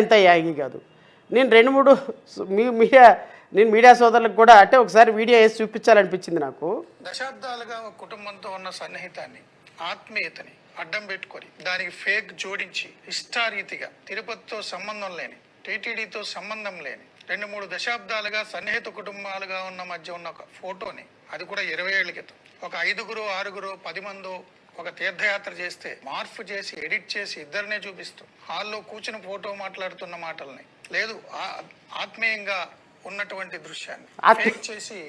ఎంత యాగి కాదు. నేను 2-3 మీడియా సోదరులకు కూడా అంటే ఒకసారి వీడియో వేసి చూపించాలనిపించింది నాకు. దశాబ్దాలుగా ఒక కుటుంబంతో ఉన్న సన్నిహితాన్ని, ఆత్మీయతని అడ్డం పెట్టుకొని దానికి ఫేక్ జోడించి ఇష్టారీతిగా తిరుపతితో సంబంధం లేని, టీటీడీతో సంబంధం లేని 2-3 దశాబ్దాలుగా సన్నిహిత కుటుంబాలుగా ఉన్న మధ్య ఉన్న ఒక ఫోటోని, అది కూడా 20 ఏళ్ల క్రితం, ఒక 5గురు 6గురు 10 మందో ఒక తీర్థయాత్ర చేస్తే మార్పు చేసి ఎడిట్ చేసి ఇద్దరినే చూపిస్తూ హాల్లో కూర్చుని ఫోటో మాట్లాడుతున్న మాటల్ని లేదు ఆత్మీయంగా ఉన్నటువంటి దృశ్యాన్ని ఫేక్ చేసి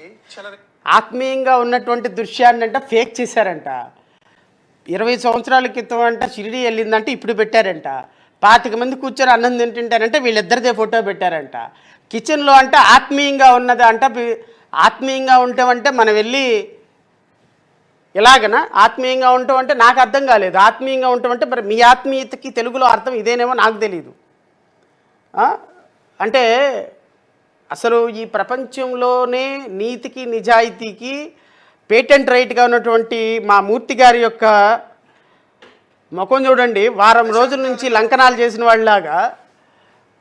ఆత్మీయంగా ఉన్నటువంటి దృశ్యాన్ని అంటే ఫేక్ చేశారంట. 20 సంవత్సరాల క్రితం అంట షిరిడి వెళ్ళిందంటే ఇప్పుడు పెట్టారంట. 25 మంది కూర్చొని అన్నం తింటుంటారంటే వీళ్ళిద్దరిదే ఫోటో పెట్టారంట. కిచెన్లో అంటే ఆత్మీయంగా ఉన్నది అంట. ఆత్మీయంగా ఉంటామంటే మనం వెళ్ళి ఎలాగనా ఆత్మీయంగా ఉంటామంటే నాకు అర్థం కాలేదు. ఆత్మీయంగా ఉంటామంటే మరి మీ ఆత్మీయతకి తెలుగులో అర్థం ఇదేనేమో నాకు తెలియదు. అంటే అసలు ఈ ప్రపంచంలోనే నీతికి నిజాయితీకి పేటెంట్ రైట్గా ఉన్నటువంటి మా మూర్తి గారి యొక్క ముఖం చూడండి. వారం రోజుల నుంచి లంకనాలు చేసిన వాళ్ళలాగా,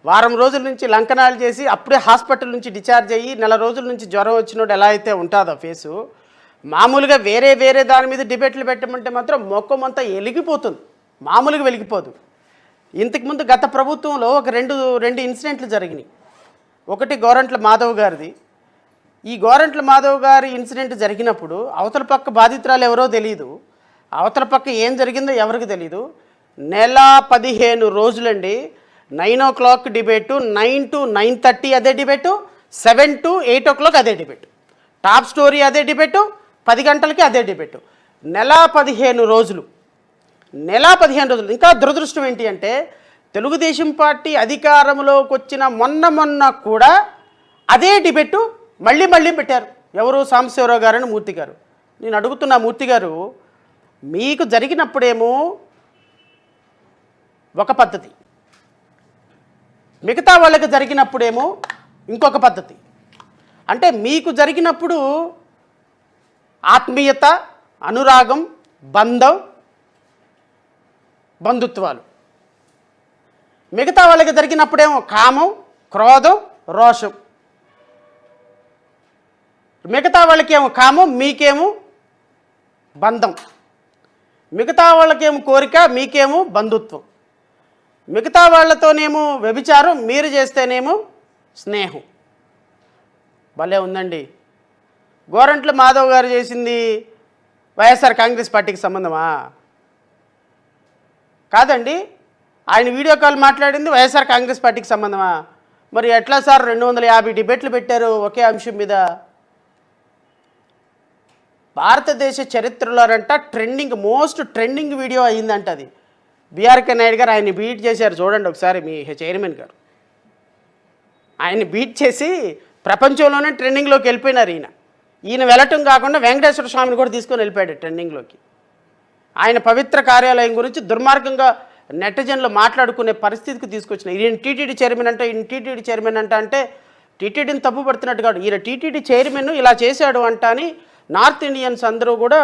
వారం రోజుల నుంచి లంకనాలు చేసి అప్పుడే హాస్పిటల్ నుంచి డిశ్చార్జ్ అయ్యి 4 రోజుల నుంచి జ్వరం వచ్చినోడు ఎలా అయితే ఉంటుందో ఫేసు, మామూలుగా వేరే దాని మీద డిబేట్లు పెట్టమంటే మాత్రం ముఖం అంతా వెలిగిపోతుంది, మామూలుగా వెలిగిపోదు. ఇంతకుముందు గత ప్రభుత్వంలో ఒక రెండు ఇన్సిడెంట్లు జరిగినాయి. ఒకటి గోరంట్ల మాధవ్ గారిది. ఈ గోరంట్ల మాధవ్ గారి ఇన్సిడెంట్ జరిగినప్పుడు అవతల పక్క బాధితురాలు ఎవరో తెలియదు, అవతల పక్క ఏం జరిగిందో ఎవరికి తెలీదు. 15 రోజులండి. 9 o'clock డిబేటు, 9 to 9:30 అదే డిబేటు, 7 to 8 o'clock అదే డిబేటు, టాప్ స్టోరీ అదే డిబేటు, 10 గంటలకి అదే డిబేటు. 15 రోజులు. ఇంకా దురదృష్టం ఏంటి అంటే తెలుగుదేశం పార్టీ అధికారంలోకి వచ్చిన మొన్న కూడా అదే డిబేటు మళ్ళీ పెట్టారు. ఎవరు? సాంబశివరావు గారని మూర్తి గారు. నేను అడుగుతున్నా మూర్తి గారు, మీకు జరిగినప్పుడేమో ఒక పద్ధతి, మిగతా వాళ్ళకి జరిగినప్పుడేమో ఇంకొక పద్ధతి. అంటే మీకు జరిగినప్పుడు ఆత్మీయత, అనురాగం, బంధం, బంధుత్వాలు, మిగతా వాళ్ళకి జరిగినప్పుడేమో కామం, క్రోధం, రోషం. మిగతా వాళ్ళకేమో కామం, మీకేమో బంధం. మిగతా వాళ్ళకేమో కోరిక, మీకేమో బంధుత్వం. మిగతా వాళ్ళతోనేమో వ్యభిచారం, మీరు చేస్తేనేమో స్నేహం. భలే ఉందండి. గోరంట్ల మాధవ్ గారు చేసింది వైఎస్ఆర్ కాంగ్రెస్ పార్టీకి సంబంధమా? కాదండి. ఆయన వీడియో కాల్ మాట్లాడింది వైఎస్ఆర్ కాంగ్రెస్ పార్టీకి సంబంధమా? మరి ఎట్లా సార్ 250 డిబేట్లు పెట్టారు ఒకే అంశం మీద? భారతదేశ చరిత్రలోనంట మోస్ట్ ట్రెండింగ్ వీడియో అయ్యిందంట అది. బీఆర్కే నాయుడు గారు ఆయన్ని బీట్ చేశారు. చూడండి ఒకసారి మీ చైర్మన్ గారు ఆయన్ని బీట్ చేసి ప్రపంచంలోనే ట్రెండింగ్లోకి వెళ్ళిపోయినారు. ఈయన వెళ్ళటం కాకుండా వెంకటేశ్వర స్వామిని కూడా తీసుకొని వెళ్ళిపోయాడు ట్రెండింగ్లోకి. ఆయన పవిత్ర కార్యాలయం గురించి దుర్మార్గంగా నెటిజన్లు మాట్లాడుకునే పరిస్థితికి తీసుకొచ్చిన ఈయన టీటీడీ చైర్మన్ అంటే టీటీడీని తప్పు పడుతున్నట్టు కాదు, ఈయన టీటీడీ చైర్మన్ ఇలా చేశాడు అంట అని నార్త్ ఇండియన్స్ అందరూ కూడా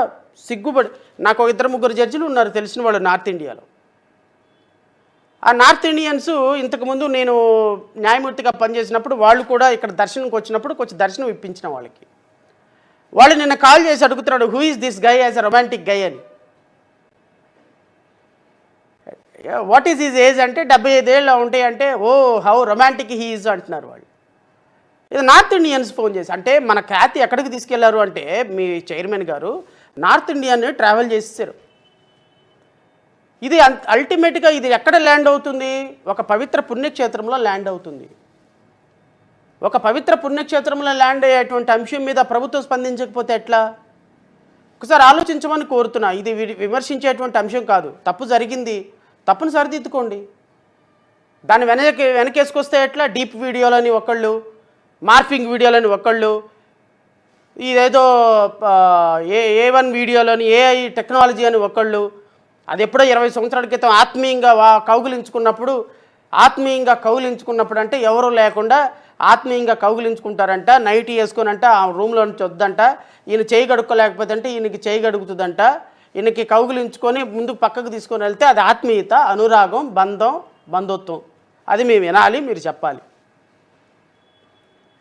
సిగ్గుపడి, నాకు 2-3 జడ్జిలు ఉన్నారు తెలిసిన వాళ్ళు నార్త్ ఇండియాలో. ఆ నార్త్ ఇండియన్స్ ఇంతకుముందు నేను న్యాయమూర్తిగా పనిచేసినప్పుడు వాళ్ళు కూడా ఇక్కడ దర్శనంకి వచ్చినప్పుడు కొంచెం దర్శనం ఇప్పించిన వాళ్ళకి, వాళ్ళు నిన్న కాల్ చేసి అడుగుతున్నాడు, who is this guy as a romantic guy అని. వాట్ ఈజ్ హిజ్ ఏజ్ అంటే 75 ఏళ్ళు ఉంటాయి అంటే, oh how romantic he is అంటున్నారు వాళ్ళు. ఇది నార్త్ ఇండియన్స్ ఫోన్ చేసి, అంటే మన ఖ్యాతి ఎక్కడికి తీసుకెళ్లారు అంటే మీ చైర్మన్ గారు నార్త్ ఇండియాని ట్రావెల్ చేసేసారు. ఇది అల్టిమేట్గా ఇది ఎక్కడ ల్యాండ్ అవుతుంది? ఒక పవిత్ర పుణ్యక్షేత్రంలో ల్యాండ్ అవుతుంది. ఒక పవిత్ర పుణ్యక్షేత్రంలో ల్యాండ్ అయ్యేటువంటి అంశం మీద ప్రభుత్వం స్పందించకపోతే ఎట్లా? ఒకసారి ఆలోచించమని కోరుతున్నా. ఇది విమర్శించేటువంటి అంశం కాదు. తప్పు జరిగింది, తప్పును సరిదిద్దుకోండి. దాన్ని వెనకేసుకొస్తే ఎట్లా? డీప్ వీడియోలని ఒకళ్ళు, మార్ఫింగ్ వీడియోలని ఒకళ్ళు, ఇదేదో A1 వీడియోలని ఏఐ టెక్నాలజీ అని ఒకళ్ళు, అది ఎప్పుడో 20 సంవత్సరాల క్రితం ఆత్మీయంగా కౌగిలించుకున్నప్పుడు అంటే ఎవరూ లేకుండా ఆత్మీయంగా కౌగిలించుకుంటారంట, నైట్ వేసుకునంట, ఆ రూమ్లో నుంచి వద్దంట, ఈయన చేయి గడుక్కోలేకపోతే అంటే ఈయనకి చేయి గడుగుతుందంట, ఈయనకి కౌగిలించుకొని ముందు పక్కకు తీసుకొని వెళ్తే అది ఆత్మీయత, అనురాగం, బంధం, బంధుత్వం. అది మేము వినాలి, మీరు చెప్పాలి.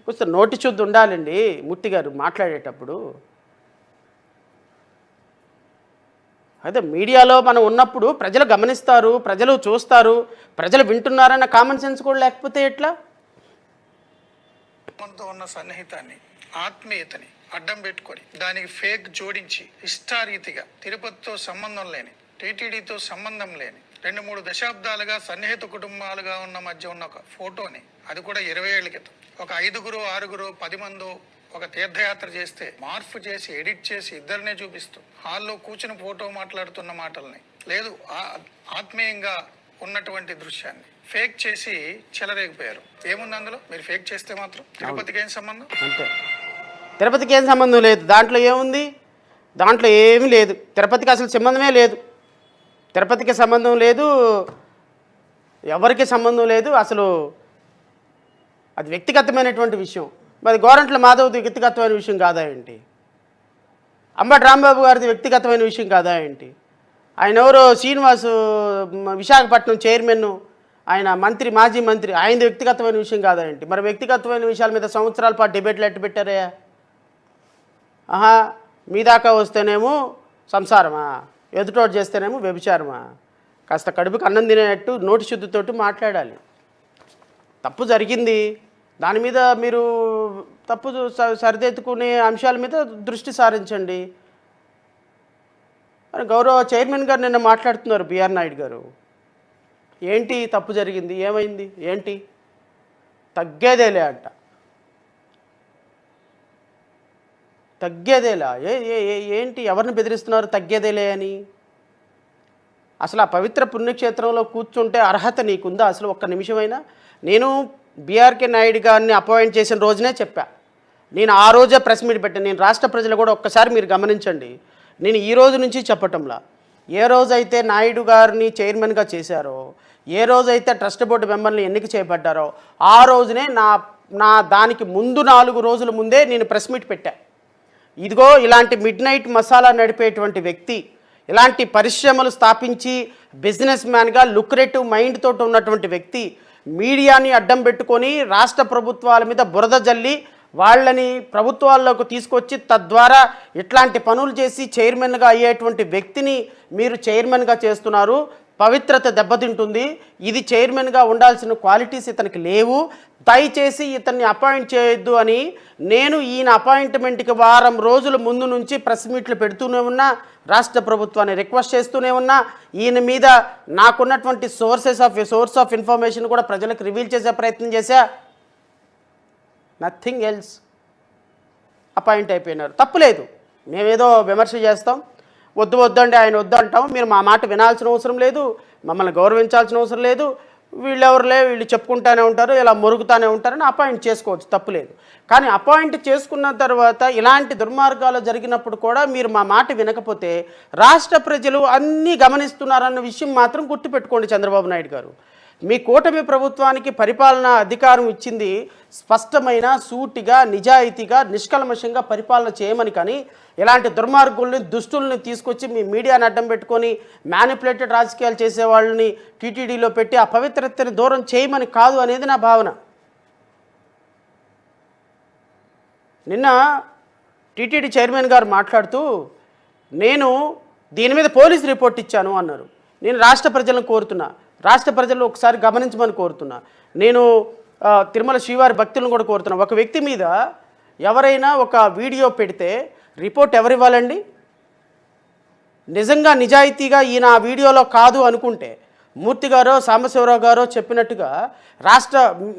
కొంచెం నోటి శుద్ధి ఉండాలండి మూర్తి గారు మాట్లాడేటప్పుడు. అదే మీడియాలో మనం ఉన్నప్పుడు ప్రజలు గమనిస్తారు, ప్రజలు చూస్తారు, ప్రజలు వింటున్నారన్న కామన్ సెన్స్ కూడా లేకపోతే ఎట్లా? మనతో ఉన్న సన్నిహితాన్ని, ఆత్మీయతని అడ్డం పెట్టుకొని దానికి ఫేక్ జోడించి ఇష్టారీతిగా తిరుపతితో సంబంధం లేని, టీటీడీతో సంబంధం లేని 2-3 దశాబ్దాలుగా సన్నిహిత కుటుంబాలుగా ఉన్న మధ్య ఉన్న ఒక ఫోటోని, అది కూడా 20 ఏళ్ల క్రితం, ఒక 5గురు 6గురు 10 మందో ఒక తీర్థయాత్ర చేస్తే మార్పు చేసి ఎడిట్ చేసి ఇద్దరినే చూపిస్తూ హాల్లో కూర్చుని ఫోటో మాట్లాడుతున్న మాటల్ని, లేదు ఆత్మీయంగా ఉన్నటువంటి దృశ్యాన్ని ఫేక్ చేసి చెలరేగిపోయారు. ఏముంది అందులో? మీరు ఫేక్ చేస్తే మాత్రం తిరుపతికి ఏం సంబంధం? అంతే, తిరుపతికి ఏం సంబంధం లేదు. దాంట్లో ఏముంది? దాంట్లో ఏమీ లేదు. తిరుపతికి అసలు సంబంధమే లేదు. తిరుపతికి సంబంధం లేదు, ఎవరికి సంబంధం లేదు. అసలు అది వ్యక్తిగతమైనటువంటి విషయం. మరి గోరంట్ల మాధవ్ది వ్యక్తిగతమైన విషయం కాదా ఏంటి? అంబటి రాంబాబు గారిది వ్యక్తిగతమైన విషయం కాదా ఏంటి? ఆయన ఎవరో శ్రీనివాసు విశాఖపట్నం చైర్మన్, ఆయన మంత్రి, మాజీ మంత్రి, ఆయనది వ్యక్తిగతమైన విషయం కాదా ఏంటి? మరి వ్యక్తిగతమైన విషయాల మీద సంవత్సరాల పాటు డిబేట్లు ఎట్టు పెట్టారయ్యా? ఆహా, మీ దాకా వస్తేనేమో సంసారమా, ఎదుటోటి చేస్తేనేమో వ్యభిచారమా? కాస్త కడుపుకి అన్నం తినేటట్టు నోటి శుద్ధితోటి మాట్లాడాలి. తప్పు జరిగింది, దాని మీద మీరు తప్పు సరిదిద్దుకునే అంశాల మీద దృష్టి సారించండి. అని గౌరవ చైర్మన్ గారు నిన్న మాట్లాడుతున్నారు, బిఆర్ నాయుడు గారు. ఏంటి తప్పు జరిగింది, ఏమైంది, ఏంటి? తగ్గేదేలే అంట, తగ్గేదేలా. ఏంటి, ఎవరిని బెదిరిస్తున్నారు తగ్గేదేలే అని? అసలు ఆ పవిత్ర పుణ్యక్షేత్రంలో కూర్చుంటే అర్హత నీకుందా అసలు ఒక్క నిమిషమైనా? నేను బిఆర్కే నాయుడు గారిని అపాయింట్ చేసిన రోజునే చెప్పా, నేను ఆ రోజే ప్రెస్ మీట్ పెట్టాను. నేను రాష్ట్ర ప్రజలు కూడా ఒక్కసారి మీరు గమనించండి, నేను ఈ రోజు నుంచి చెప్పటంలా, ఏ రోజైతే నాయుడు గారిని చైర్మన్గా చేశారో, ఏ రోజైతే ట్రస్ట్ బోర్డు మెంబర్ని ఎన్నిక చేయబడ్డారో ఆ రోజునే నా దానికి ముందు 4 రోజుల ముందే నేను ప్రెస్ మీట్ పెట్టా. ఇదిగో ఇలాంటి మిడ్ నైట్ మసాలా నడిపేటువంటి వ్యక్తి, ఇలాంటి పరిశ్రమలు స్థాపించి బిజినెస్ మ్యాన్గా లుక్రేటివ్ మైండ్ తోటి ఉన్నటువంటి వ్యక్తి మీడియాని అడ్డం పెట్టుకొని రాష్ట్ర ప్రభుత్వాల మీద బురద జల్లి వాళ్ళని ప్రభుత్వాల్లోకి తీసుకొచ్చి తద్వారా ఇట్లాంటి పనులు చేసి చైర్మన్గా అయ్యేటువంటి వ్యక్తిని మీరు చైర్మన్గా చేస్తున్నారు. పవిత్రత దెబ్బతింటుంది. ఇది చైర్మన్గా ఉండాల్సిన క్వాలిటీస్ ఇతనికి లేవు. దయచేసి ఇతన్ని అపాయింట్ చేయొద్దు అని నేను ఈయన అపాయింట్మెంట్కి వారం రోజుల ముందు నుంచి ప్రెస్ మీట్లు పెడుతూనే ఉన్నా, రాష్ట్ర ప్రభుత్వాన్ని రిక్వెస్ట్ చేస్తూనే ఉన్నా. ఈయన మీద నాకున్నటువంటి సోర్స్ ఆఫ్ ఇన్ఫర్మేషన్ కూడా ప్రజలకు రివీల్ చేసే ప్రయత్నం చేశా. Nothing else. అపాయింట్ అయిపోయినారు, తప్పులేదు. మేమేదో విమర్శ చేస్తాం, వద్దండి ఆయన వద్దు అంటాం. మీరు మా మాట వినాల్సిన అవసరం లేదు, మమ్మల్ని గౌరవించాల్సిన అవసరం లేదు. వీళ్ళు చెప్పుకుంటూనే ఉంటారు, ఇలా మొరుగుతూనే ఉంటారని అపాయింట్ చేసుకోవచ్చు, తప్పులేదు. కానీ అపాయింట్ చేసుకున్న తర్వాత ఇలాంటి దుర్మార్గాలు జరిగినప్పుడు కూడా మీరు మా మాట వినకపోతే రాష్ట్ర ప్రజలు అన్నీ గమనిస్తున్నారన్న విషయం మాత్రం గుర్తుపెట్టుకోండి చంద్రబాబు నాయుడు గారు. మీ కూటమి ప్రభుత్వానికి పరిపాలనా అధికారం ఇచ్చింది స్పష్టమైన, సూటిగా, నిజాయితీగా, నిష్కల్మషంగా పరిపాలన చేయమని. కానీ ఇలాంటి దుర్మార్గుల్ని, దుష్టుల్ని తీసుకొచ్చి మీ మీడియాని అడ్డం పెట్టుకొని మ్యానిపులేటెడ్ రాజకీయాలు చేసే వాళ్ళని టీటీడీలో పెట్టి ఆ పవిత్రతని దూరం చేయమని కాదు అనేది నా భావన. నిన్న టీటీడీ చైర్మన్ గారు మాట్లాడుతూ నేను దీని మీద పోలీస్ రిపోర్ట్ ఇచ్చాను అన్నారు. నేను రాష్ట్ర ప్రజలను కోరుతున్నా, రాష్ట్ర ప్రజలు ఒకసారి గమనించమని కోరుతున్నా. నేను తిరుమల శ్రీవారి భక్తులను కూడా కోరుతున్నా. ఒక వ్యక్తి మీద ఎవరైనా ఒక వీడియో పెడితే రిపోర్ట్ ఎవరివ్వాలండి? నిజంగా నిజాయితీగా ఈయన ఆ వీడియోలో కాదు అనుకుంటే, మూర్తి గారో సాంబశివరావు గారో చెప్పినట్టుగా,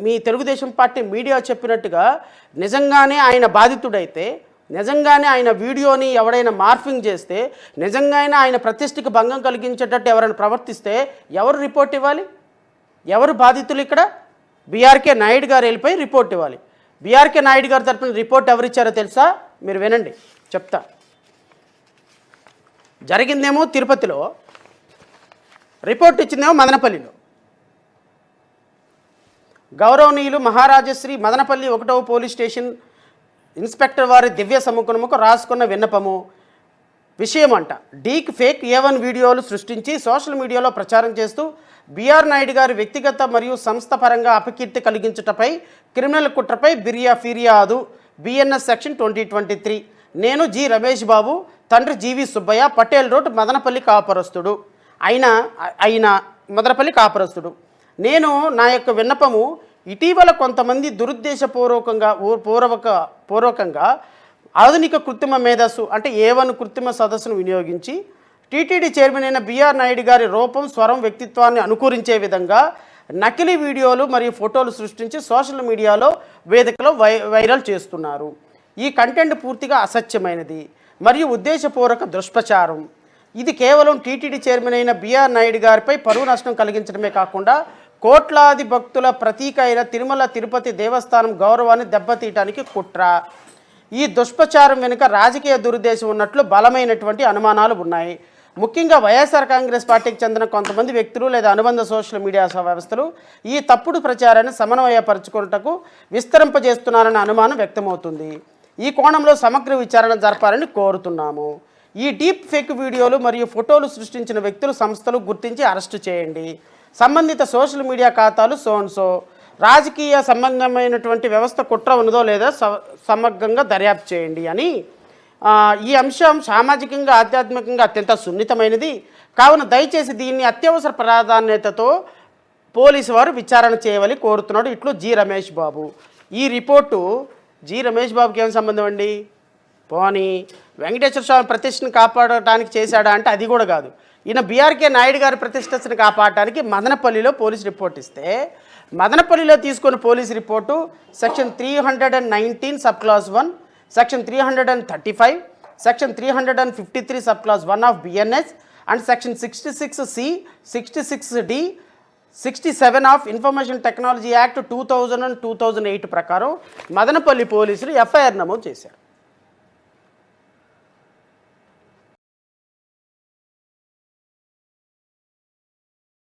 మీ తెలుగుదేశం పార్టీ మీడియా చెప్పినట్టుగా నిజంగానే ఆయన బాధితుడైతే, నిజంగానే ఆయన వీడియోని ఎవడైనా మార్ఫింగ్ చేస్తే, నిజంగానే ఆయన ప్రతిష్టకి భంగం కలిగించేటట్టు ఎవరైనా ప్రవర్తిస్తే ఎవరు రిపోర్ట్ ఇవ్వాలి? ఎవరు బాధితులు ఇక్కడ? బిఆర్కే నాయుడు గారు వెళ్ళిపోయి రిపోర్ట్ ఇవ్వాలి. బిఆర్కే నాయుడు గారి తరపున రిపోర్ట్ ఎవరు ఇచ్చారో తెలుసా? మీరు వినండి, చెప్తా. జరిగిందేమో తిరుపతిలో, రిపోర్ట్ ఇచ్చిందేమో మదనపల్లిలో. గౌరవనీయులు మహారాజశ్రీ మదనపల్లి 1వ పోలీస్ స్టేషన్ ఇన్స్పెక్టర్ వారి దివ్య సముఖముకు రాసుకున్న విన్నపము విషయం అంట. డీప్ ఫేక్ A1 వీడియోలు సృష్టించి సోషల్ మీడియాలో ప్రచారం చేస్తూ బిఆర్ నాయుడు గారి వ్యక్తిగత మరియు సంస్థ పరంగా అపకీర్తి కలిగించుటపై క్రిమినల్ కుట్రపై ఫిర్యాదు బిఎన్ఎస్ సెక్షన్ 2023. నేను జి రమేష్ బాబు, తండ్రి జీవి సుబ్బయ్య, పటేల్ రోడ్, మదనపల్లి కాపురస్తుడు అయిన మదనపల్లి కాపురస్తుడు. నేను నా యొక్క విన్నపము, ఇటీవల కొంతమంది పూర్వకంగా ఆధునిక కృత్రిమ మేధస్సు అంటే A1 కృత్రిమ సదస్సును వినియోగించి టీటీడీ చైర్మన్ అయిన బిఆర్ నాయుడు గారి రూపం, స్వరం, వ్యక్తిత్వాన్ని అనుకరించే విధంగా నకిలీ వీడియోలు మరియు ఫోటోలు సృష్టించి సోషల్ మీడియాలో వేదికలో వైరల్ చేస్తున్నారు. ఈ కంటెంట్ పూర్తిగా అసత్యమైనది మరియు ఉద్దేశపూర్వక దుష్ప్రచారం. ఇది కేవలం టీటీడీ చైర్మన్ అయిన బిఆర్ నాయుడు గారిపై పరువు నష్టం కలిగించడమే కాకుండా కోట్లాది భక్తుల ప్రతీక అయిన తిరుమల తిరుపతి దేవస్థానం గౌరవాన్ని దెబ్బతీయటానికి కుట్ర. ఈ దుష్ప్రచారం వెనుక రాజకీయ దురుద్దేశం ఉన్నట్లు బలమైనటువంటి అనుమానాలు ఉన్నాయి. ముఖ్యంగా వైఎస్ఆర్ కాంగ్రెస్ పార్టీకి చెందిన కొంతమంది వ్యక్తులు లేదా అనుబంధ సోషల్ మీడియా వ్యవస్థలు ఈ తప్పుడు ప్రచారాన్ని సమన్వయపరచుకున్నటకు విస్తరింపజేస్తున్నారన్న అనుమానం వ్యక్తమవుతుంది. ఈ కోణంలో సమగ్ర విచారణ జరపాలని కోరుతున్నాము. ఈ డీప్ ఫేక్ వీడియోలు మరియు ఫోటోలు సృష్టించిన వ్యక్తులు, సంస్థలు గుర్తించి అరెస్టు చేయండి. సంబంధిత సోషల్ మీడియా ఖాతాలు సోన్సో రాజకీయ సంబంధమైనటువంటి వ్యవస్థ కుట్ర ఉన్నదో లేదో సమగ్రంగా దర్యాప్తు చేయండి అని. ఈ అంశం సామాజికంగా, ఆధ్యాత్మికంగా అత్యంత సున్నితమైనది కావున దయచేసి దీన్ని అత్యవసర ప్రాధాన్యతతో పోలీసు వారు విచారణ చేయవలని కోరుతున్నాడు. ఇట్లు జి రమేష్ బాబు. ఈ రిపోర్టు జి రమేష్ బాబుకి ఏం సంబంధం అండి? పోనీ వెంకటేశ్వర స్వామి ప్రతిష్టను కాపాడటానికి చేశాడా అంటే అది కూడా కాదు. ఈయన బీఆర్కే నాయుడు గారి ప్రతిష్టను కాపాడటానికి మదనపల్లిలో పోలీసు రిపోర్ట్ ఇస్తే మదనపల్లిలో తీసుకున్న police report section 319 sub class 1, section 335, section 353 sub class 1 of BNS and section 66C, 66D, 67 of information technology act 2000 and 2008 ప్రకారం మదనపల్లి పోలీసులు ఎఫ్ఐఆర్ నమోదు చేశారు.